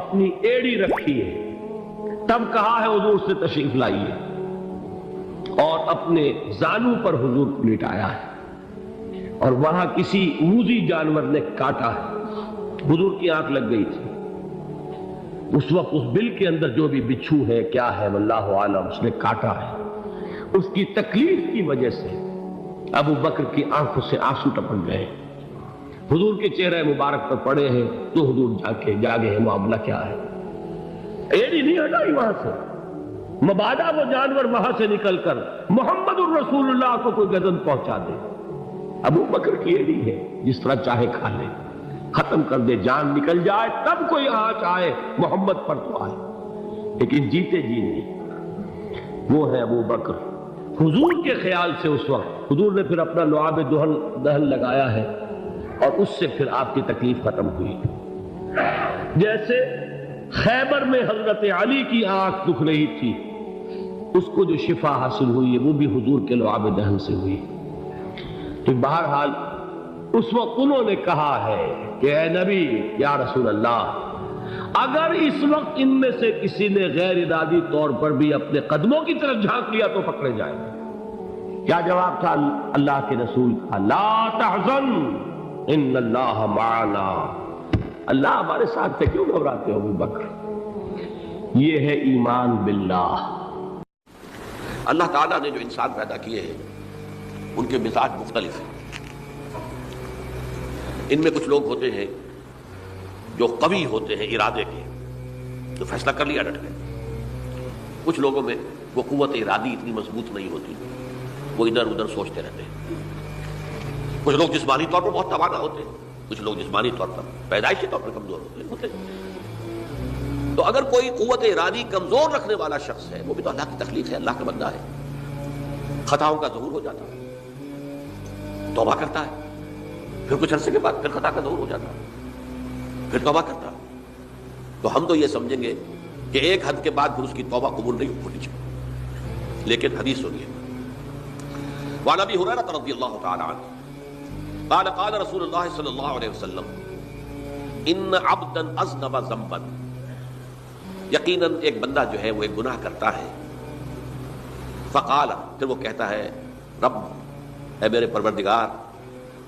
اپنی ایڑی رکھی ہے، تب کہا ہے حضور سے تشریف لائیے، اور اپنے زانو پر حضور کو لٹایا ہے، اور وہاں کسی موذی جانور نے کاٹا ہے، حضور کی آنکھ لگ گئی تھی۔ اس وقت اس بل کے اندر جو بھی بچھو ہے کیا ہے واللہ عالم، اس نے کاٹا ہے۔ اس کی تکلیف کی وجہ سے ابو بکر کی آنکھوں سے آنسو ٹپک گئے، حضور کے چہرے مبارک پر پڑے ہیں، تو حضور جاگے ہیں، معاملہ کیا ہے؟ ایڑی نہیں ہٹائی وہاں سے، مبادا وہ جانور وہاں سے نکل کر محمد الرسول اللہ کو کوئی گزن پہنچا دے۔ ابو بکر کی ایڑی ہے، جس طرح چاہے کھا لے، ختم کر دے، جان نکل جائے تب کوئی آنچ آئے محمد پر تو آئے، لیکن جیتے جی نہیں۔ وہ ہے ابو بکر۔ حضور کے خیال سے اس وقت حضور نے پھر اپنا لعاب دہن لگایا ہے، اور اس سے پھر آپ کی تکلیف ختم ہوئی۔ جیسے خیبر میں حضرت علی کی آنکھ دکھ رہی تھی، اس کو جو شفا حاصل ہوئی ہے وہ بھی حضور کے لعاب دہن سے ہوئی۔ تو بہرحال اس وقت انہوں نے کہا ہے کہ اے نبی یا رسول اللہ، اگر اس وقت ان میں سے کسی نے غیر ارادی طور پر بھی اپنے قدموں کی طرف جھانک لیا تو پکڑے جائیں گے۔ کیا جواب تھا اللہ کے رسول کا؟ لا تحزن ان اللہ معنا، اللہ ہمارے ساتھ ہے، کیوں گھبراتے ہو ابو بکر؟ یہ ہے ایمان باللہ۔ اللہ تعالیٰ نے جو انسان پیدا کیے ہیں ان کے مزاج مختلف ہیں۔ ان میں کچھ لوگ ہوتے ہیں جو قوی ہوتے ہیں ارادے کے، جو فیصلہ کر لیا ڈٹ گئے۔ کچھ لوگوں میں وہ قوت ارادی اتنی مضبوط نہیں ہوتی، وہ ادھر ادھر سوچتے رہتے ہیں۔ کچھ لوگ جسمانی طور پر بہت توانا ہوتے ہیں، کچھ لوگ جسمانی طور پر پیدائشی طور پر کمزور ہوتے ہیں۔ تو اگر کوئی قوت ارادی کمزور رکھنے والا شخص ہے، وہ بھی تو اللہ کی تخلیق ہے، اللہ کا بندہ ہے، خطاؤں کا ظہور ہو جاتا ہے، توبہ کرتا ہے، پھر کچھ عرصے کے بعد پھر خطا کا ظہور ہو جاتا ہے، پھر توبہ کرتا ہے۔ تو ہم تو یہ سمجھیں گے کہ ایک حد کے بعد پھر اس کی توبہ قبول نہیں ہونی چاہیے، لیکن حدیث سنیے۔ وعن ابی ہریرہ رضی اللہ تعالی عنہ قال قال رسول اللہ صلی اللہ علیہ وسلم ان عبدا اذنب ذنبا، یقیناً ایک بندہ جو ہے وہ ایک گناہ کرتا ہے، فقال، پھر وہ کہتا ہے رب، اے میرے پروردگار،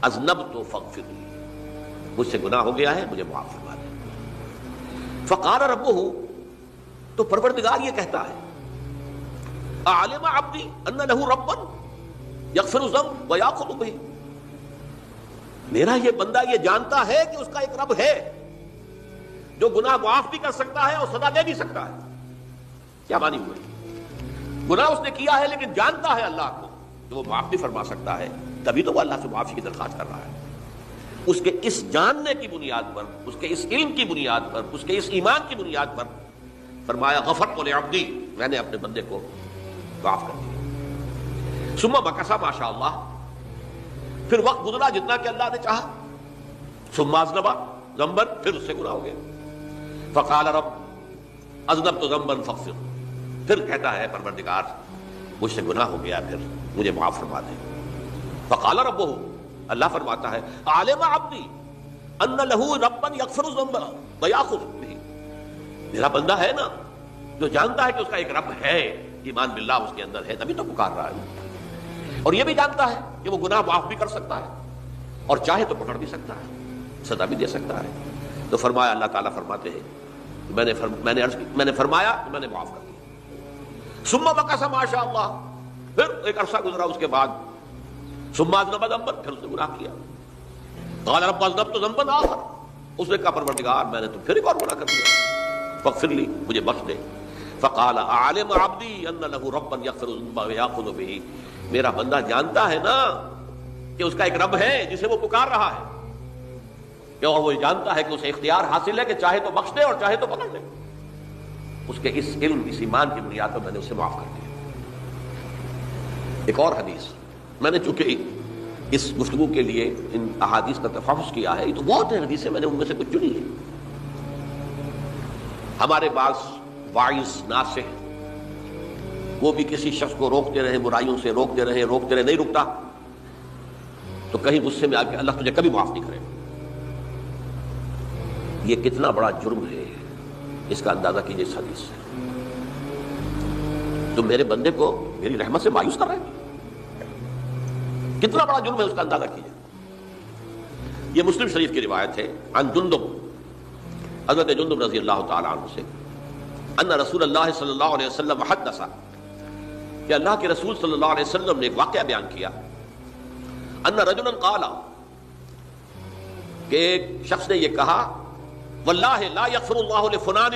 اذنبت فاغفر لی، مجھ سے گناہ ہو گیا ہے، مجھے معاف فرما دے۔ فقال ربہ، تو پروردگار یہ کہتا ہے اعلم عبدی ان لہ ربا یغفر الذنب ویأخذ بہ، میرا یہ بندہ یہ جانتا ہے کہ اس کا ایک رب ہے جو گناہ معاف بھی کر سکتا ہے اور سزا دے بھی سکتا ہے۔ کیا معنی ہوئی؟ گناہ اس نے کیا ہے لیکن جانتا ہے اللہ کو کہ وہ معاف بھی فرما سکتا ہے، تبھی تو وہ اللہ سے معافی کی درخواست کر رہا ہے۔ اس کے اس جاننے کی بنیاد پر، اس کے اس علم کی بنیاد پر، اس کے اس ایمان کی بنیاد پر فرمایا غفرت لعبدی، میں نے اپنے بندے کو معاف کر دیا۔ ثم مکث ما شاء اللہ، پھر وقت گزرا جتنا کہ اللہ نے چاہا۔ ثم اذنب ذنبا، پھر اس سے گناہ ہو گیا۔ فقال رب اذنبت ذنبا فاغفر، پھر کہتا ہے پروردگار مجھ سے گناہ ہو گیا، پھر مجھے معاف فرما دے۔ فقال ربہ، اللہ فرماتا ہے عالم عبدی ان لہ ربا یغفر الذنب ویأخذ بہ، میرا بندہ ہے نا جو جانتا ہے کہ اس کا ایک رب ہے، ایمان باللہ اس کے اندر ہے، تبھی تو پکار رہا ہے، اور یہ بھی جانتا ہے کہ وہ گناہ معاف بھی کر سکتا ہے اور چاہے تو پکڑ بھی سکتا ہے، سزا بھی دے سکتا ہے۔ تو فرمایا، اللہ تعالیٰ فرماتے ہیں میں نے فرمایا کہ میں نے معاف کر دیا۔ ثم مکث ما شاء اللہ، پھر ایک عرصہ گزرا اس کے بعد، ثم اذنب ذنبا، پھر اس نے گناہ کیا۔ قال رب اذنبت ذنبا آخر، اس نے کہا پروردگار میں نے تو پھر ایک اور گناہ کر دیا، فاغفر لی، مجھے بخش دے۔ فقال اعلم عبدی ان لہ ربا یغفر الذنب ویأخذ بہ، میرا بندہ جانتا ہے نا کہ اس کا ایک رب ہے جسے وہ پکار رہا ہے، اور وہ جانتا ہے کہ اسے اختیار حاصل ہے کہ چاہے تو بخش دے اور چاہے تو پکڑ لے۔ اس کے اس علم، اس ایمان کی بنیاد پر میں نے اسے معاف کر دیا۔ ایک اور حدیث، میں نے چونکہ اس گفتگو کے لیے ان احادیث کا تفحص کیا ہے، یہ تو بہت ہیں حدیثیں، میں نے ان میں سے کچھ چنی ہے۔ ہمارے بعض واعظ ناصح وہ بھی کسی شخص کو روکتے رہے، برائیوں سے روکتے رہے، نہیں رکتا تو کہیں غصے میں آ کے اللہ تجھے کبھی معاف نہیں کرے گا۔ یہ کتنا بڑا جرم ہے اس کا اندازہ کیجئے اس حدیث سے. تم میرے بندے کو میری رحمت سے مایوس کر رہے ہیں. کتنا بڑا جرم ہے اس کا اندازہ کیجئے. یہ مسلم شریف کی روایت ہے عن جندب، حضرت جندب رضی اللہ تعالی عنہ سے، ان رسول اللہ صلی اللہ علیہ وسلم حدث، کہ اللہ کے رسول صلی اللہ علیہ وسلم نے ایک واقعہ بیان کیا، ان رجلا قال، کہ ایک شخص نے یہ کہا، واللہ لا یغفر اللہ لفلان